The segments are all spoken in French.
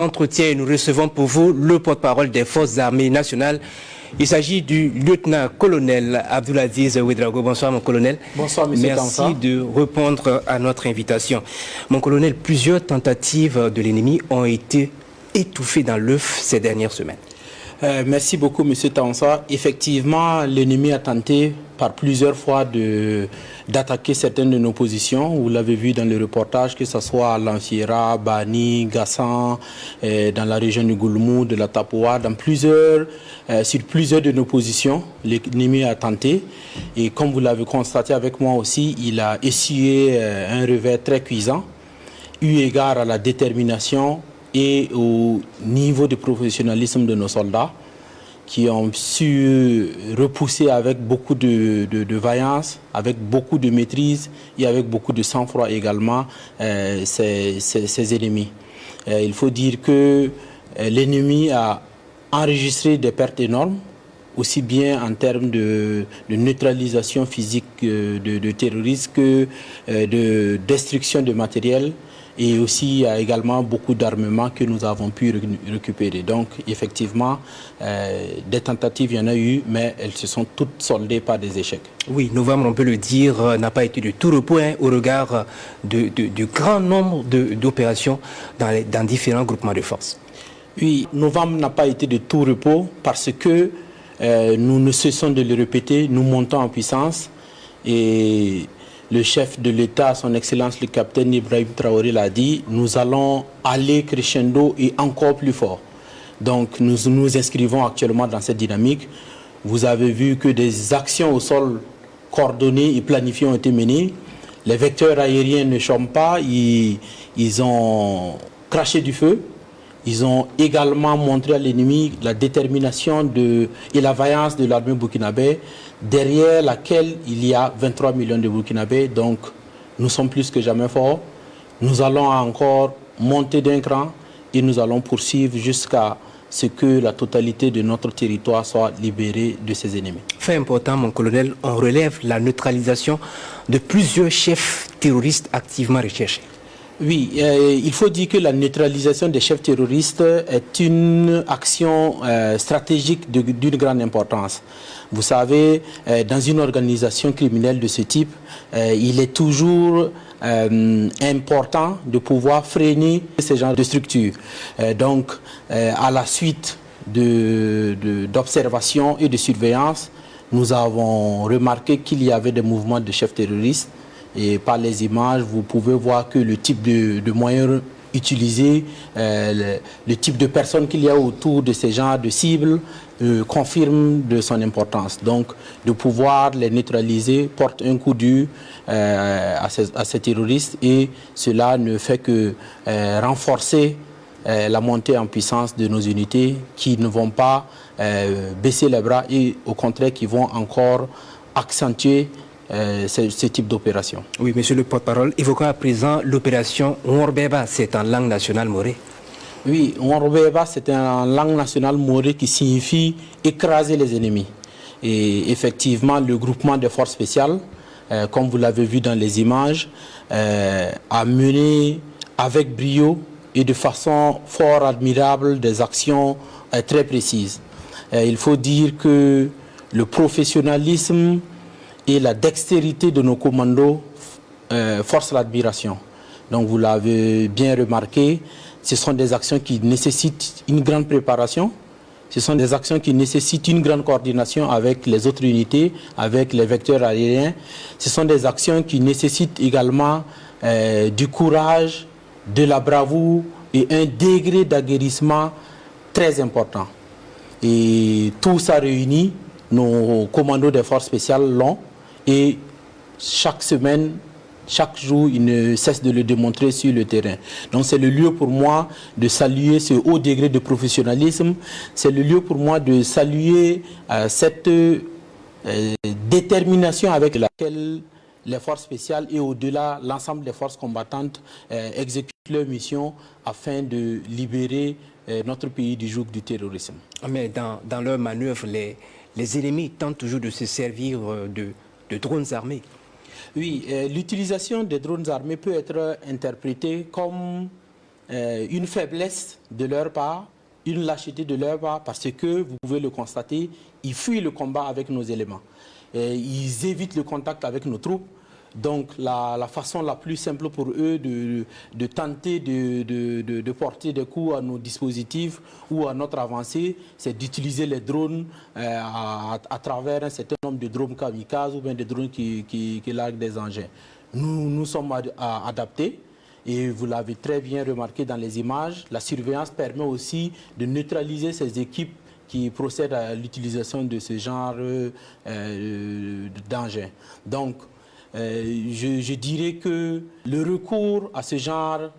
Entretien et nous recevons pour vous le porte-parole des forces armées nationales. Il s'agit du lieutenant-colonel Abdoulaziz Ouedraogo. Bonsoir mon colonel. Bonsoir monsieur Merci Kansa. de répondre à notre invitation. Mon colonel, plusieurs tentatives de l'ennemi ont été étouffées dans l'œuf ces dernières semaines. Merci beaucoup monsieur Tansa. Effectivement, l'ennemi a tenté par plusieurs fois d'attaquer certaines de nos positions. Vous l'avez vu dans le reportage, que ce soit à Lanfiera, Bani, Gassan, dans la région du Goulmou, de la Tapoua, sur plusieurs de nos positions, l'ennemi a tenté. Et comme vous l'avez constaté avec moi aussi, il a essuyé un revers très cuisant, eu égard à la détermination et au niveau de professionnalisme de nos soldats qui ont su repousser avec beaucoup de vaillance, avec beaucoup de maîtrise et avec beaucoup de sang-froid également ces ennemis. Il faut dire que l'ennemi a enregistré des pertes énormes, aussi bien en termes de neutralisation physique de terroristes que de destruction de matériel. Et aussi, il y a également beaucoup d'armements que nous avons pu récupérer. Donc, effectivement, des tentatives, il y en a eu, mais elles se sont toutes soldées par des échecs. Oui, novembre, on peut le dire, n'a pas été de tout repos au regard du grand nombre d'opérations dans différents groupements de forces. Oui, novembre n'a pas été de tout repos parce que nous ne cessons de le répéter, nous montons en puissance et le chef de l'État, son Excellence le capitaine Ibrahim Traoré l'a dit, nous allons aller crescendo et encore plus fort. Donc nous nous inscrivons actuellement dans cette dynamique. Vous avez vu que des actions au sol coordonnées et planifiées ont été menées. Les vecteurs aériens ne chôment pas, ils ont craché du feu. Ils ont également montré à l'ennemi la détermination et la vaillance de l'armée burkinabé, derrière laquelle il y a 23 millions de Burkinabés. Donc, nous sommes plus que jamais forts. Nous allons encore monter d'un cran et nous allons poursuivre jusqu'à ce que la totalité de notre territoire soit libérée de ses ennemis. Fait important, mon colonel, on relève la neutralisation de plusieurs chefs terroristes activement recherchés. Oui, il faut dire que la neutralisation des chefs terroristes est une action stratégique d'une grande importance. Vous savez, dans une organisation criminelle de ce type, il est toujours important de pouvoir freiner ce genre de structure. Donc, à la suite d'observation et de surveillance, nous avons remarqué qu'il y avait des mouvements de chefs terroristes. Et par les images, vous pouvez voir que le type de moyens utilisés, le type de personnes qu'il y a autour de ces genres de cibles confirme de son importance. Donc, de pouvoir les neutraliser porte un coup dur à ces terroristes et cela ne fait que renforcer la montée en puissance de nos unités qui ne vont pas baisser les bras et au contraire qui vont encore accentuer ce type d'opération. Oui, monsieur le porte-parole, évoquons à présent l'opération Ouorbeba, c'est en langue nationale morée. Oui, Ouorbeba, c'est en langue nationale morée qui signifie écraser les ennemis. Et effectivement, le groupement des forces spéciales, comme vous l'avez vu dans les images, a mené avec brio et de façon fort admirable des actions très précises. Il faut dire que le professionnalisme et la dextérité de nos commandos forcent l'admiration. Donc vous l'avez bien remarqué, ce sont des actions qui nécessitent une grande préparation, ce sont des actions qui nécessitent une grande coordination avec les autres unités, avec les vecteurs aériens. Ce sont des actions qui nécessitent également du courage, de la bravoure et un degré d'aguerrissement très important. Et tout ça réuni, nos commandos des forces spéciales l'ont. Et chaque semaine, chaque jour, ils ne cessent de le démontrer sur le terrain. Donc c'est le lieu pour moi de saluer ce haut degré de professionnalisme. C'est le lieu pour moi de saluer cette détermination avec laquelle les forces spéciales et au-delà l'ensemble des forces combattantes exécutent leur mission afin de libérer notre pays du joug du terrorisme. Mais dans leurs manœuvres, les ennemis tentent toujours de se servir de drones armés. Oui, l'utilisation des drones armés peut être interprétée comme une faiblesse de leur part, une lâcheté de leur part, parce que, vous pouvez le constater, ils fuient le combat avec nos éléments. Ils évitent le contact avec nos troupes. Donc la façon la plus simple pour eux de tenter de porter des coups à nos dispositifs ou à notre avancée, c'est d'utiliser les drones à travers un certain nombre de drones kamikazes ou bien des drones qui larguent des engins. Nous sommes adaptés. Et vous l'avez très bien remarqué dans les images, la surveillance permet aussi de neutraliser ces équipes qui procèdent à l'utilisation de ce genre d'engins. Donc, je dirais que le recours à ce genre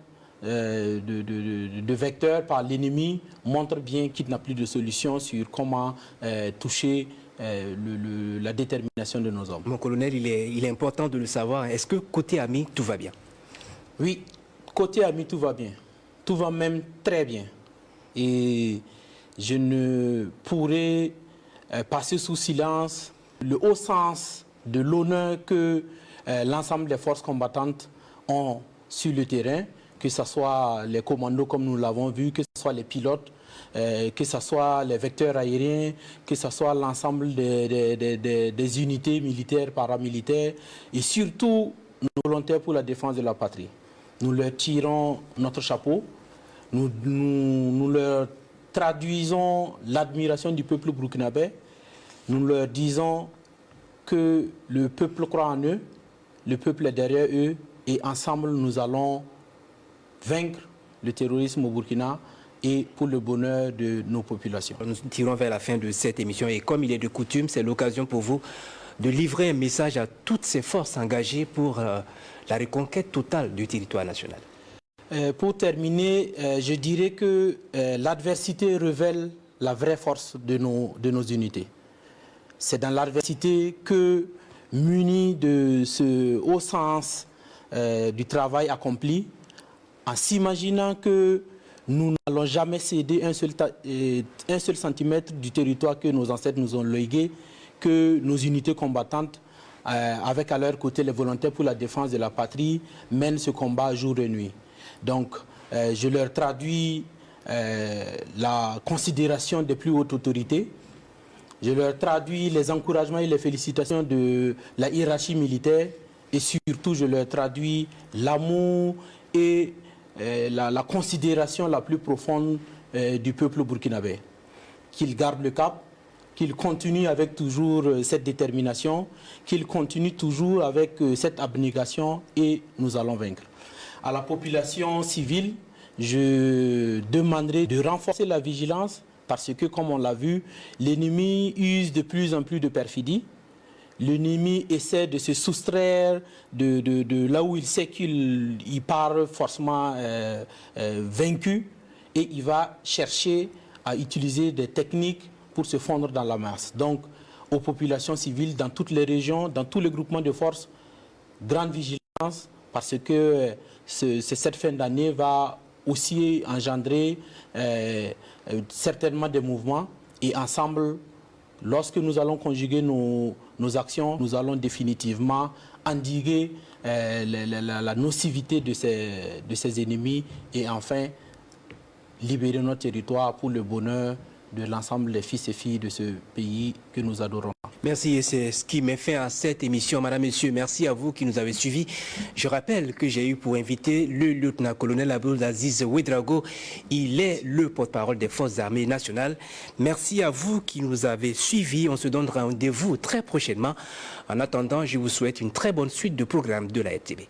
de vecteurs par l'ennemi montre bien qu'il n'a plus de solution sur comment toucher la détermination de nos hommes. Mon colonel, il est important de le savoir. Est-ce que côté ami, tout va bien? Oui, côté ami, tout va bien. Tout va même très bien. Et je ne pourrais passer sous silence le haut sens de l'honneur que l'ensemble des forces combattantes ont sur le terrain, que ce soit les commandos comme nous l'avons vu, que ce soit les pilotes, que ce soit les vecteurs aériens, que ce soit l'ensemble des unités militaires, paramilitaires et surtout nos volontaires pour la défense de la patrie. Nous leur tirons notre chapeau, nous leur traduisons l'admiration du peuple burkinabé, nous leur disons que le peuple croit en eux, le peuple est derrière eux et ensemble nous allons vaincre le terrorisme au Burkina et pour le bonheur de nos populations. Nous tirons vers la fin de cette émission et comme il est de coutume, c'est l'occasion pour vous de livrer un message à toutes ces forces engagées pour la reconquête totale du territoire national. Pour terminer, je dirais que l'adversité révèle la vraie force de nos unités. C'est dans l'adversité que, munis de ce haut sens du travail accompli, en s'imaginant que nous n'allons jamais céder un seul centimètre du territoire que nos ancêtres nous ont légué, que nos unités combattantes, avec à leur côté les volontaires pour la défense de la patrie, mènent ce combat jour et nuit. Donc, je leur traduis la considération des plus hautes autorités. Je leur traduis les encouragements et les félicitations de la hiérarchie militaire. Et surtout, je leur traduis l'amour et la considération la plus profonde du peuple burkinabé. Qu'ils gardent le cap, qu'ils continuent avec toujours cette détermination, qu'ils continuent toujours avec cette abnégation et nous allons vaincre. À la population civile, je demanderai de renforcer la vigilance parce que, comme on l'a vu, l'ennemi use de plus en plus de perfidie. L'ennemi essaie de se soustraire de là où il sait qu'il part forcément vaincu et il va chercher à utiliser des techniques pour se fondre dans la masse. Donc, aux populations civiles, dans toutes les régions, dans tous les groupements de forces, grande vigilance parce que cette fin d'année va aussi engendrer certainement des mouvements et ensemble, lorsque nous allons conjuguer nos actions, nous allons définitivement endiguer la nocivité de ces ennemis et enfin libérer notre territoire pour le bonheur de l'ensemble des fils et filles de ce pays que nous adorons. Merci, et c'est ce qui met fin à cette émission. Madame, Messieurs, merci à vous qui nous avez suivis. Je rappelle que j'ai eu pour invité le lieutenant-colonel Abdelaziz Ouedraogo. Il est le porte-parole des Forces armées nationales. Merci à vous qui nous avez suivis. On se donne rendez-vous très prochainement. En attendant, je vous souhaite une très bonne suite de programmes de la RTV.